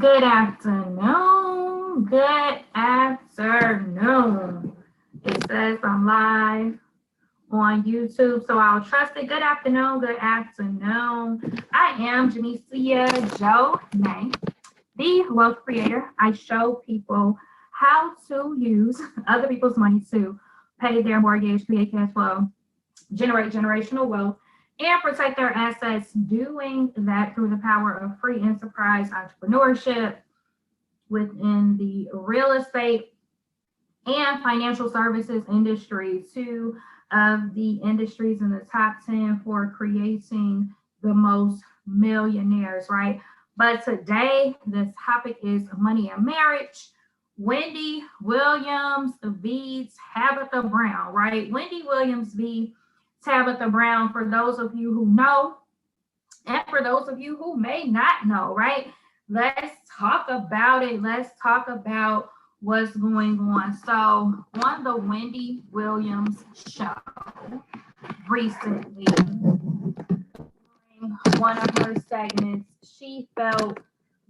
Good afternoon. Good afternoon. It says I'm live on YouTube, so I'll trust it. Good afternoon. Good afternoon. I am Janicia Jonay, the wealth creator. I show people how to use other people's money to pay their mortgage, create cash flow, generate generational wealth, and protect their assets, doing that through the power of free enterprise entrepreneurship within the real estate and financial services industry, two of the industries in the top 10 for creating the most millionaires, right? But today, this topic is money and marriage. Wendy Williams v. Tabitha Brown, right? Wendy Williams v. Tabitha Brown, for those of you who know, and for those of you who may not know, right? Let's talk about it. Let's talk about what's going on. So on the Wendy Williams show recently, during one of her segments, she felt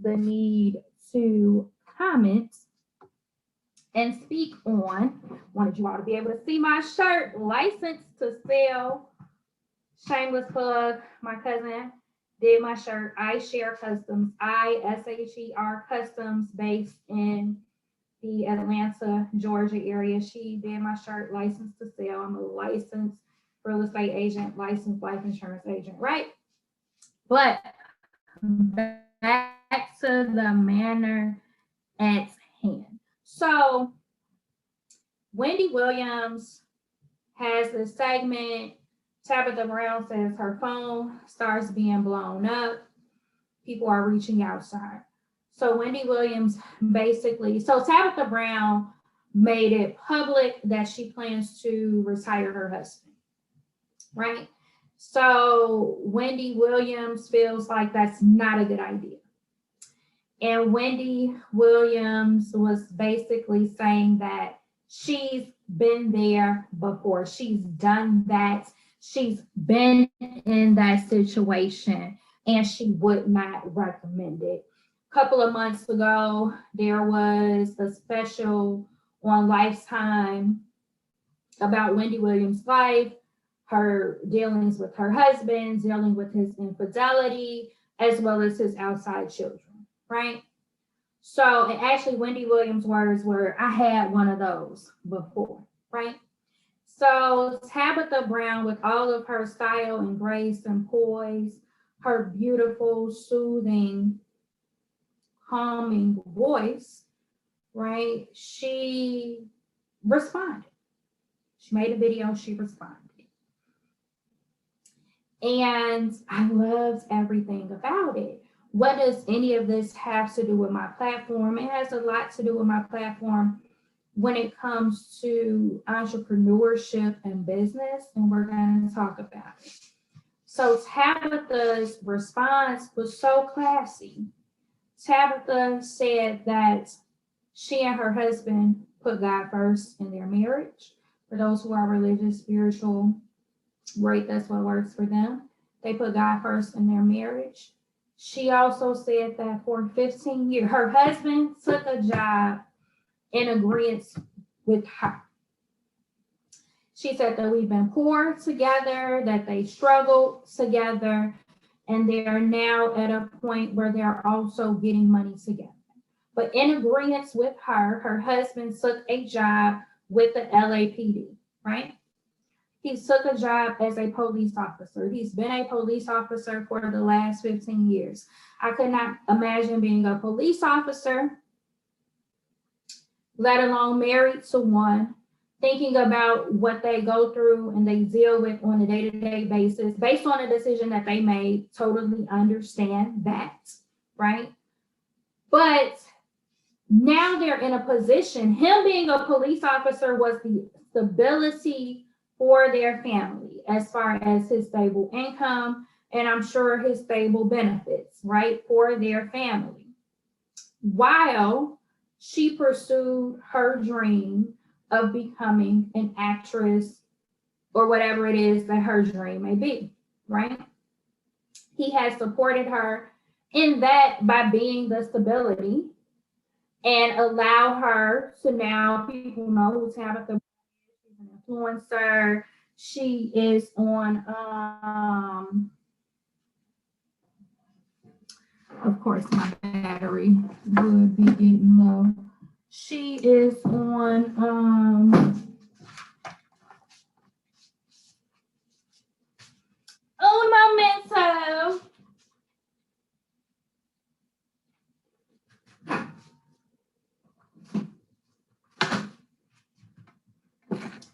the need to comment and speak on. Wanted you all to be able to see my shirt, licensed to sell. Shameless plug, my cousin did my shirt. I Share Customs, ISHER Customs, based in the Atlanta, Georgia area. She did my shirt, licensed to sell. I'm a licensed real estate agent, licensed life insurance agent, right? But back to the matter at hand. So Wendy Williams has this segment. Tabitha Brown says her phone starts being blown up. People are reaching out to her. So Wendy Williams basically, so Tabitha Brown made it public that she plans to retire her husband, right? So Wendy Williams feels like that's not a good idea. And Wendy Williams was basically saying that she's been there before. She's done that. She's been in that situation, and she would not recommend it. A couple of months ago, there was a special on Lifetime about Wendy Williams' life, her dealings with her husband, dealing with his infidelity, as well as his outside children. Right? So, and actually Wendy Williams' words were, I had one of those before, right? So Tabitha Brown, with all of her style and grace and poise, her beautiful, soothing, calming voice, right? She responded. She made a video, she responded. And I loved everything about it. What does any of this have to do with my platform? It has a lot to do with my platform when it comes to entrepreneurship and business, and we're going to talk about it. So Tabitha's response was so classy. Tabitha said that she and her husband put God first in their marriage. For those who are religious, spiritual, right, that's what works for them. They put God first in their marriage. She also said that for 15 years, her husband took a job in agreement with her. She said that we've been poor together, that they struggled together, and they are now at a point where they're also getting money together. But in agreement with her, her husband took a job with the LAPD, right? He took a job as a police officer. He's been a police officer for the last 15 years. I could not imagine being a police officer, let alone married to one, thinking about what they go through and they deal with on a day-to-day basis based on a decision that they made. Totally understand that, right? But now they're in a position, him being a police officer was the stability for their family as far as his stable income, and I'm sure his stable benefits, right, for their family. While she pursued her dream of becoming an actress or whatever it is that her dream may be, right? He has supported her in that by being the stability and allow her to now people know who Tabitha is. She's an influencer. She is on of course my battery would be getting low. She is on un momento.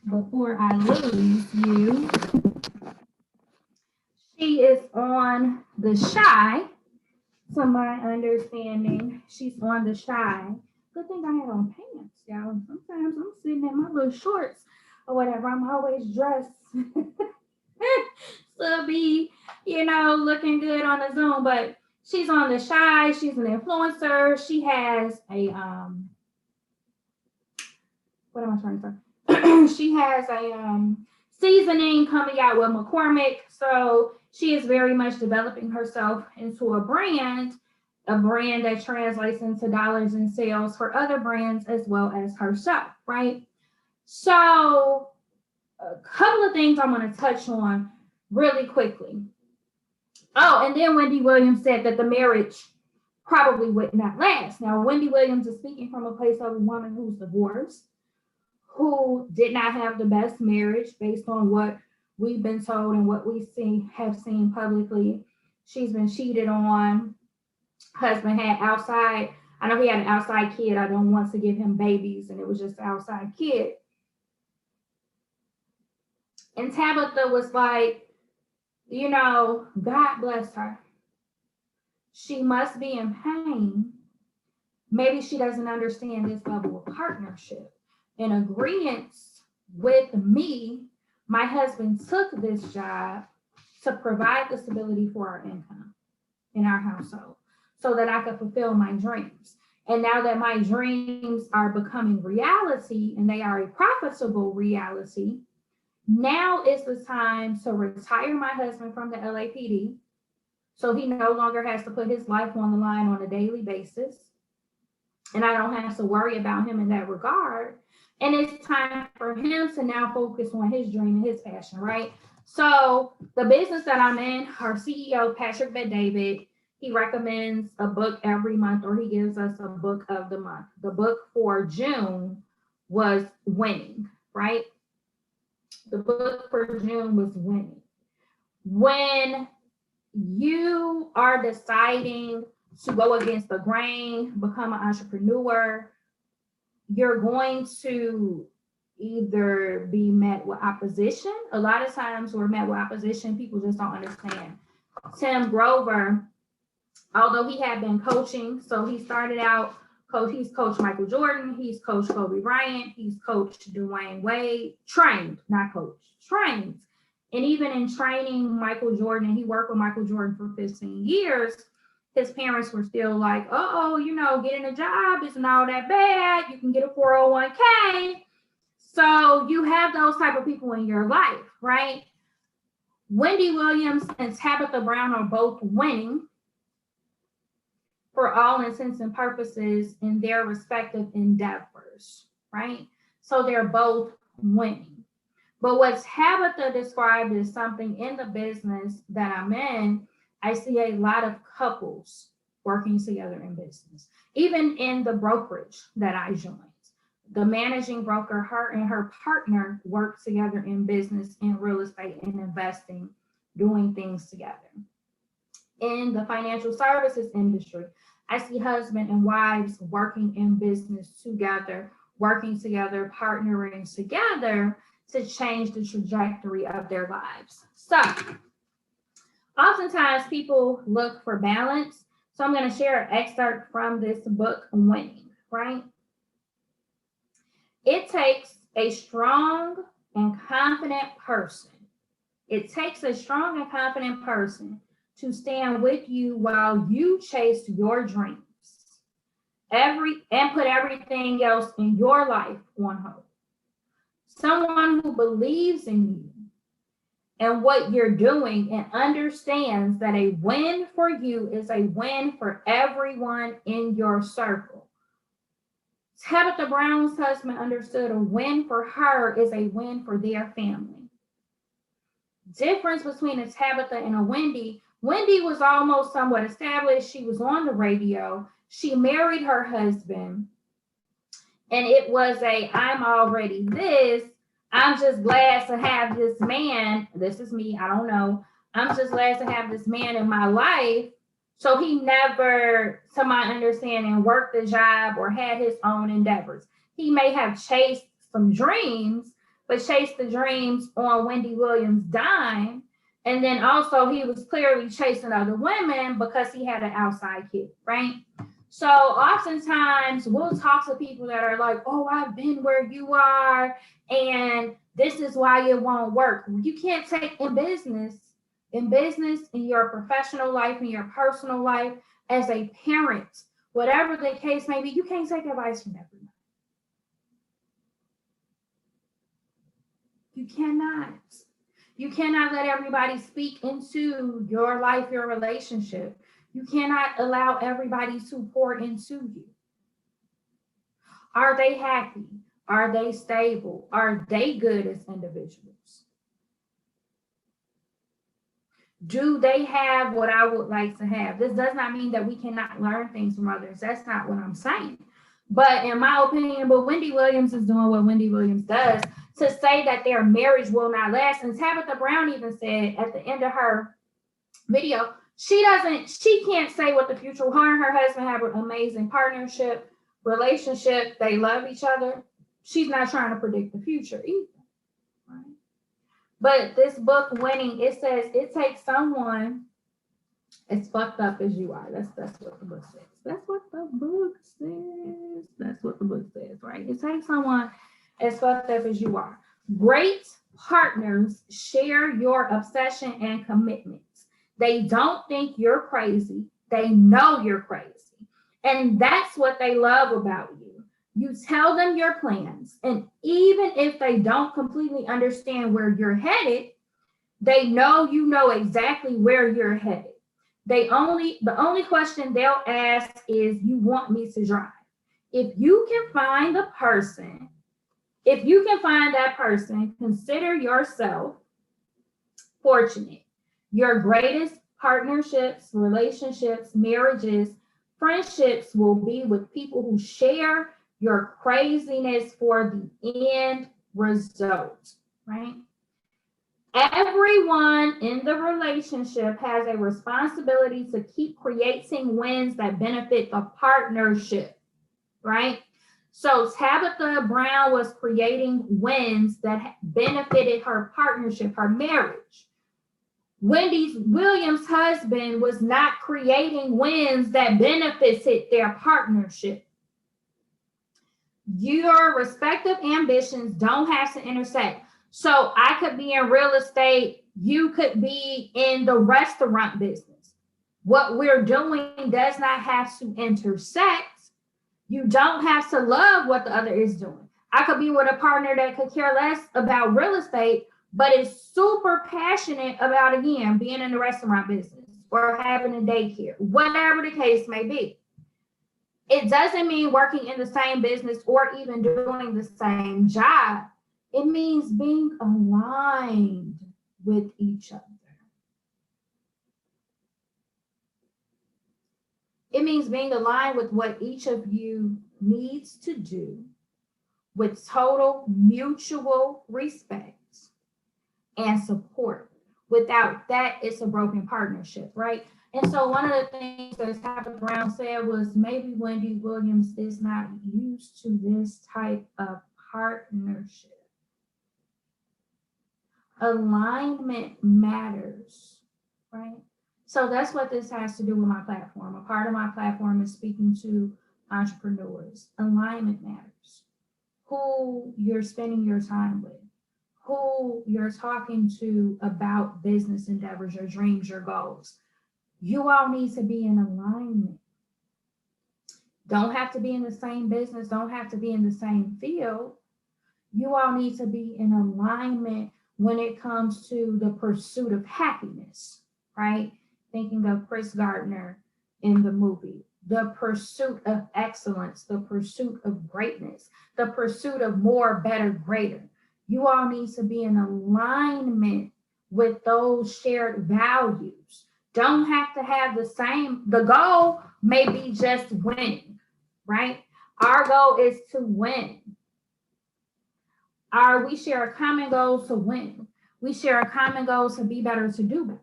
Before I lose you, she is on the Shy. To my understanding, she's on the Shy. Good thing I had on pants, y'all. Sometimes I'm sitting in my little shorts or whatever. I'm always dressed to be, looking good on the Zoom. But she's on the Shy. She's an influencer. She has a what am I trying to say? She has a seasoning coming out with McCormick. So she is very much developing herself into a brand that translates into dollars in sales for other brands as well as herself, right? So a couple of things I want to touch on really quickly. Oh, and then Wendy Williams said that the marriage probably would not last. Now, Wendy Williams is speaking from a place of a woman who's divorced, who did not have the best marriage based on what we've been told and what we have seen publicly. She's been cheated on. Husband had outside. I know he had an outside kid. I don't want to give him babies, and it was just an outside kid. And Tabitha was like, God bless her. She must be in pain. Maybe she doesn't understand this level of partnership. In agreement with me, my husband took this job to provide the stability for our income in our household so that I could fulfill my dreams. And now that my dreams are becoming reality and they are a profitable reality, now is the time to retire my husband from the LAPD so he no longer has to put his life on the line on a daily basis. And I don't have to worry about him in that regard. And it's time for him to now focus on his dream and his passion, right? So the business that I'm in, our CEO, Patrick Bet-David, he recommends a book every month, or he gives us a book of the month. The book for June was Winning, right? The book for June was Winning. When you are deciding to go against the grain, become an entrepreneur, you're going to either be met with opposition. A lot of times we're met with opposition. People just don't understand. Tim Grover, although he had been coaching, so he started out, he's coached Michael Jordan, he's coached Kobe Bryant, he's coached Dwayne Wade, trained, not coached, trained. And even in training Michael Jordan, he worked with Michael Jordan for 15 years. His parents were still like, getting a job isn't all that bad. You can get a 401k. So you have those type of people in your life, right? Wendy Williams and Tabitha Brown are both winning for all intents and purposes in their respective endeavors, right? So they're both winning. But what Tabitha described as something in the business that I'm in, I see a lot of couples working together in business. Even in the brokerage that I joined, the managing broker, her and her partner work together in business, in real estate, and investing, doing things together. In the financial services industry, I see husband and wives working in business together, working together, partnering together to change the trajectory of their lives. So oftentimes people look for balance. So I'm going to share an excerpt from this book, Winning, right? It takes a strong and confident person. It takes a strong and confident person to stand with you while you chase your dreams. And put everything else in your life on hold. Someone who believes in you and what you're doing and understands that a win for you is a win for everyone in your circle. Tabitha Brown's husband understood a win for her is a win for their family. Difference between a Tabitha and a Wendy. Wendy was almost somewhat established. She was on the radio. She married her husband. And it was I'm already this. I'm just glad to have this man. This is me. I don't know. I'm just glad to have this man in my life. So he never, to my understanding, worked a job or had his own endeavors. He may have chased some dreams, but chased the dreams on Wendy Williams' dime. And then also he was clearly chasing other women because he had an outside kid, right? So oftentimes we'll talk to people that are like, oh, I've been where you are, and this is why it won't work. You can't take in business, in your professional life, in your personal life, as a parent, whatever the case may be, you can't take advice from everyone. You cannot. You cannot let everybody speak into your life, your relationship. You cannot allow everybody to pour into you. Are they happy? Are they stable? Are they good as individuals? Do they have what I would like to have? This does not mean that we cannot learn things from others. That's not what I'm saying. But in my opinion, but Wendy Williams is doing what Wendy Williams does to say that their marriage will not last. And Tabitha Brown even said at the end of her video, she can't say what the future. Her and her husband have an amazing partnership, relationship. They love each other. She's not trying to predict the future either. Right? But this book, Winning, it says it takes someone as fucked up as you are. That's what the book says. That's what the book says. That's what the book says, right? It takes someone as fucked up as you are. Great partners share your obsession and commitment. They don't think you're crazy. They know you're crazy. And that's what they love about you. You tell them your plans. And even if they don't completely understand where you're headed, they know you know exactly where you're headed. The only question they'll ask is, you want me to drive? If you can find that person, consider yourself fortunate. Your greatest partnerships, relationships, marriages, friendships will be with people who share your craziness for the end result, right? Everyone in the relationship has a responsibility to keep creating wins that benefit the partnership, right? So Tabitha Brown was creating wins that benefited her partnership, her marriage. Wendy Williams' husband was not creating wins that benefited their partnership. Your respective ambitions don't have to intersect. So I could be in real estate. You could be in the restaurant business. What we're doing does not have to intersect. You don't have to love what the other is doing. I could be with a partner that could care less about real estate, but is super passionate about, again, being in the restaurant business or having a daycare, whatever the case may be. It doesn't mean working in the same business or even doing the same job. It means being aligned with each other. It means being aligned with what each of you needs to do with total mutual respect and support. Without that, it's a broken partnership, right? And so one of the things that Tabitha Brown said was, maybe Wendy Williams is not used to this type of partnership. Alignment matters, right? So that's what this has to do with my platform. A part of my platform is speaking to entrepreneurs. Alignment matters. Who you're spending your time with, who you're talking to about business endeavors, your dreams, your goals. You all need to be in alignment. Don't have to be in the same business, don't have to be in the same field. You all need to be in alignment when it comes to the pursuit of happiness, right? Thinking of Chris Gardner in the movie, the pursuit of excellence, the pursuit of greatness, the pursuit of more, better, greater. You all need to be in alignment with those shared values. Don't have to have the same, the goal may be just winning, right? Our goal is to win. We share a common goal to win. We share a common goal to be better, to do better.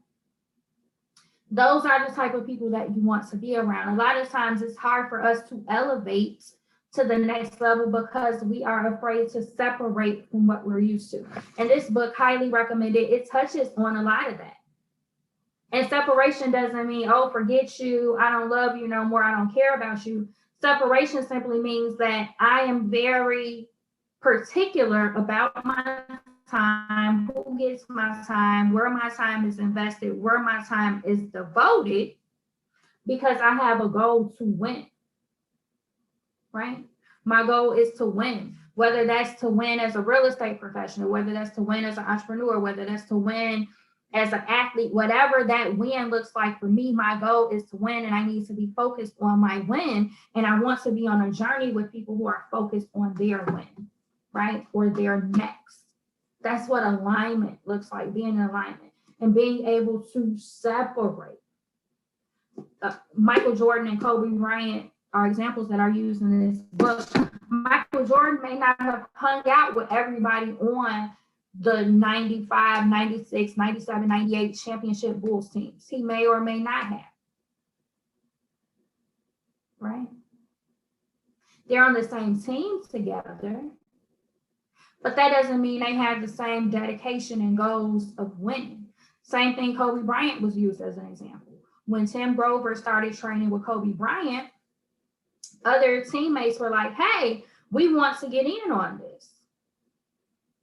Those are the type of people that you want to be around. A lot of times it's hard for us to elevate to the next level because we are afraid to separate from what we're used to. And this book, highly recommended, it touches on a lot of that. And separation doesn't mean, oh, forget you, I don't love you no more, I don't care about you. Separation simply means that I am very particular about my time, who gets my time, where my time is invested, where my time is devoted, because I have a goal to win, right? My goal is to win, whether that's to win as a real estate professional, whether that's to win as an entrepreneur, whether that's to win as an athlete, whatever that win looks like for me, my goal is to win, and I need to be focused on my win. And I want to be on a journey with people who are focused on their win, right? Or their next. That's what alignment looks like, being in alignment and being able to separate. Michael Jordan and Kobe Bryant are examples that are used in this book. Michael Jordan may not have hung out with everybody on the 95, 96, 97, 98 championship Bulls teams. He may or may not have, right? They're on the same team together, but that doesn't mean they have the same dedication and goals of winning. Same thing, Kobe Bryant was used as an example. When Tim Grover started training with Kobe Bryant, other teammates were like, hey, we want to get in on this.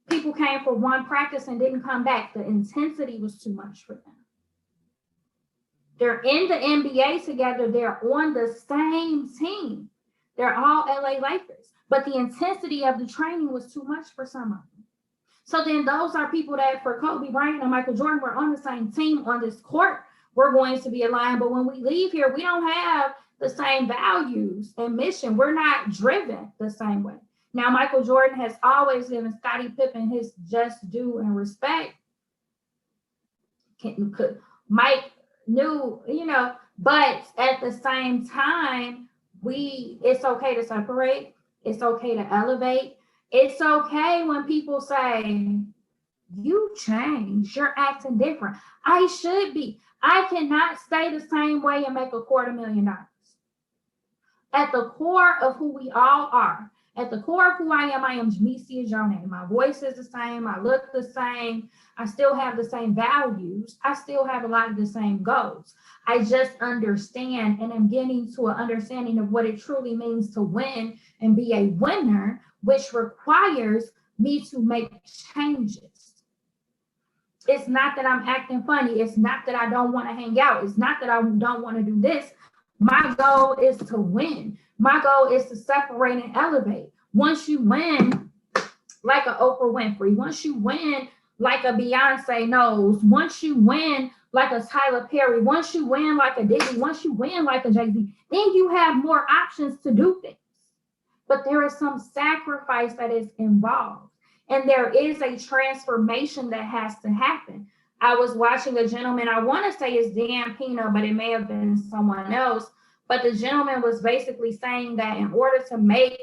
People came for one practice and didn't come back. The intensity was too much for them. They're in the NBA together. They're on the same team. They're all LA Lakers. But the intensity of the training was too much for some of them. So then those are people that for Kobe Bryant and Michael Jordan, we're on the same team on this court. We're going to be aligned. But when we leave here, we don't have the same values and mission. We're not driven the same way. Now, Michael Jordan has always given Scottie Pippen his just due and respect. Mike knew, but at the same time, it's okay to separate. It's okay to elevate. It's okay when people say, you changed, you're acting different. I should be. I cannot stay the same way and make $250,000. At the core of who we all are, at the core of who I am Jamisia Jonay. My voice is the same. I look the same. I still have the same values. I still have a lot of the same goals. I just understand and am getting to an understanding of what it truly means to win and be a winner, which requires me to make changes. It's not that I'm acting funny. It's not that I don't want to hang out. It's not that I don't want to do this. My goal is to win. My goal is to separate and elevate. Once you win, like an Oprah Winfrey, once you win, like a Beyonce Knowles, once you win, like a Tyler Perry, once you win, like a Diddy, once you win, like a Jay-Z, then you have more options to do things. But there is some sacrifice that is involved. And there is a transformation that has to happen. I was watching a gentleman, I want to say it's Dan Pino, but it may have been someone else. But the gentleman was basically saying that in order to make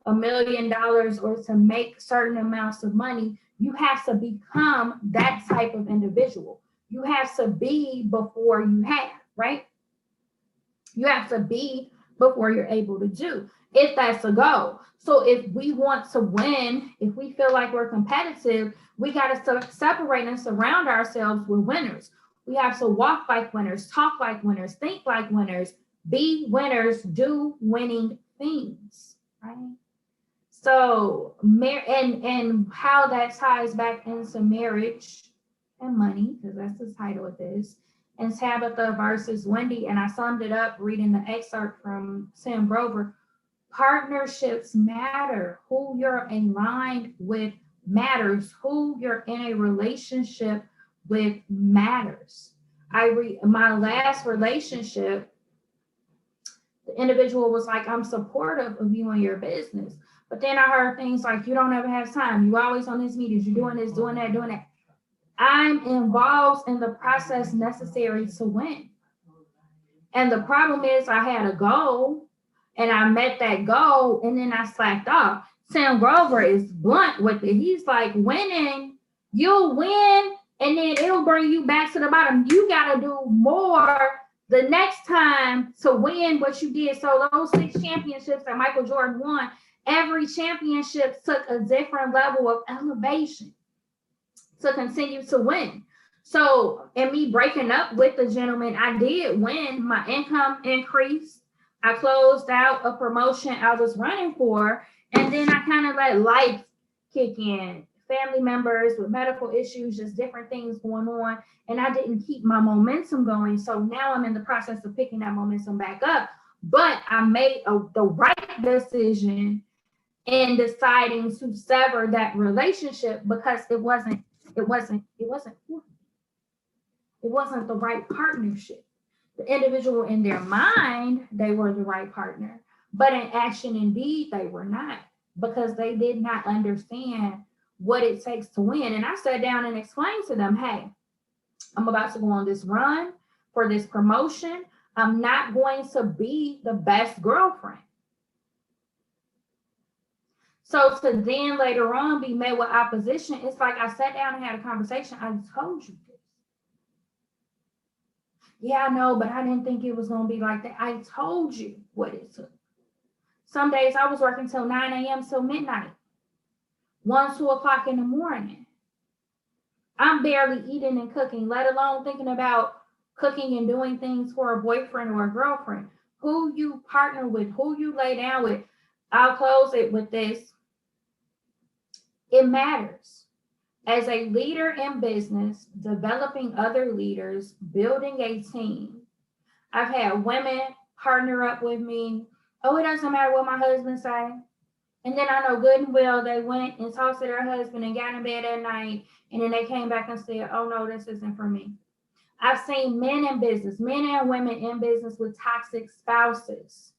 $1 million or to make certain amounts of money, you have to become that type of individual. You have to be before you have, right? You have to be before you're able to do, if that's a goal. So if we want to win, if we feel like we're competitive, we got to separate and surround ourselves with winners. We have to walk like winners, talk like winners, think like winners, be winners, do winning things, right? So, and how that ties back into marriage and money, because that's the title of this, and Tabitha versus Wendy, and I summed it up reading the excerpt from Tim Grover. Partnerships matter. Who you're aligned with matters. Who you're in a relationship with matters. My last relationship, the individual was like, I'm supportive of you and your business. But then I heard things like, you don't ever have time. You always on these meetings. You're doing this, doing that, doing that. I'm involved in the process necessary to win. And the problem is I had a goal and I met that goal and then I slacked off. Sam Grover is blunt with it. He's like, winning, you'll win, and then it'll bring you back to the bottom. You got to do more the next time to win what you did. So those 6 championships that Michael Jordan won, every championship took a different level of elevation to continue to win. So in me breaking up with the gentleman, I did win. My income increased. I closed out a promotion I was running for, and then I kind of let life kick in. Family members with medical issues, just different things going on, and I didn't keep my momentum going. So now I'm in the process of picking that momentum back up. But I made the right decision in deciding to sever that relationship because it wasn't the right partnership. The individual in their mind, they were the right partner, but in action and deed, they were not, because they did not understand what it takes to win. And I sat down and explained to them, hey, I'm about to go on this run for this promotion. I'm not going to be the best girlfriend. So to then later on be met with opposition, it's like I sat down and had a conversation. I told you this. Yeah, I know, but I didn't think it was going to be like that. I told you what it took. Some days I was working till 9 a.m. till midnight, 1, 2 o'clock in the morning. I'm barely eating and cooking, let alone thinking about cooking and doing things for a boyfriend or a girlfriend. Who you partner with, who you lay down with. I'll close it with this. It matters. As a leader in business, developing other leaders, building a team. I've had women partner up with me. Oh, it doesn't matter what my husband say. And then I know good and well they went and talked to their husband and got in bed at night. And then they came back and said, oh no, this isn't for me. I've seen men in business, men and women in business with toxic spouses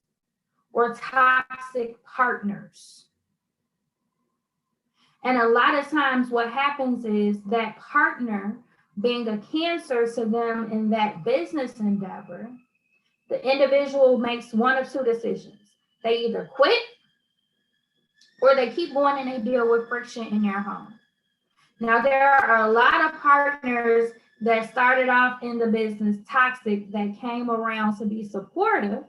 or toxic partners. And a lot of times what happens is that partner being a cancer to them in that business endeavor, the individual makes one of 2 decisions. They either quit or they keep going and they deal with friction in their home. Now, there are a lot of partners that started off in the business toxic that came around to be supportive.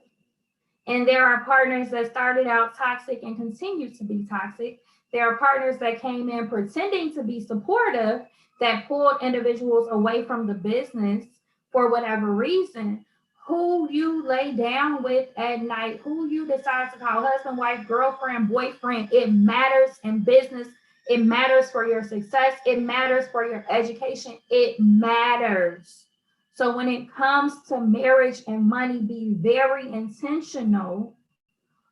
And there are partners that started out toxic and continue to be toxic. There are partners that came in pretending to be supportive that pulled individuals away from the business for whatever reason. Who you lay down with at night, who you decide to call husband, wife, girlfriend, boyfriend, it matters in business. It matters for your success. It matters for your education. It matters. So when it comes to marriage and money, be very intentional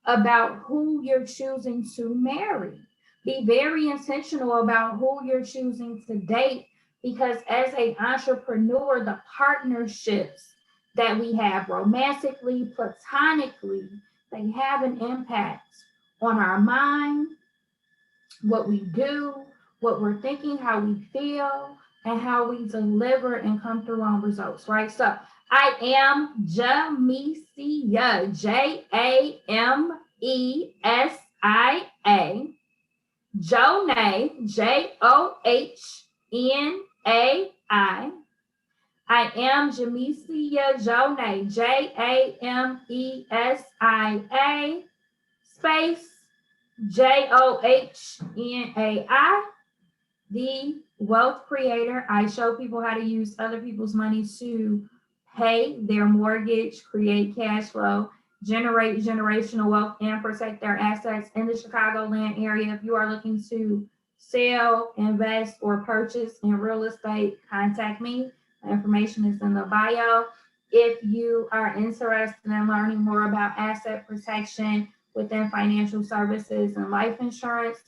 about who you're choosing to marry. Be very intentional about who you're choosing to date, because as an entrepreneur, the partnerships that we have romantically, platonically, they have an impact on our mind, what we do, what we're thinking, how we feel, and how we deliver and come through on results, right? So I am Jamesia, Jamesia, Jonay, Johnai. I am Jamesia Jonay, Jamesia, space Johnai, the wealth creator. I show people how to use other people's money to pay their mortgage, create cash flow, generate generational wealth, and protect their assets in the Chicagoland area. If you are looking to sell, invest, or purchase in real estate, contact me. The information is in the bio. If you are interested in learning more about asset protection within financial services and life insurance,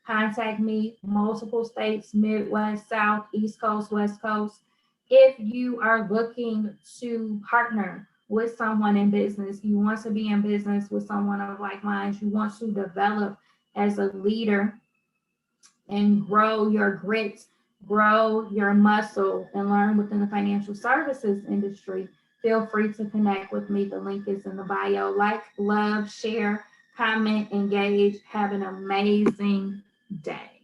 contact me, multiple states, Midwest, South, East Coast, West Coast. If you are looking to partner with someone in business, you want to be in business with someone of like minds, you want to develop as a leader and grow your grit, grow your muscle, and learn within the financial services industry, feel free to connect with me. The link is in the bio. Like, love, share, comment, engage. Have an amazing day.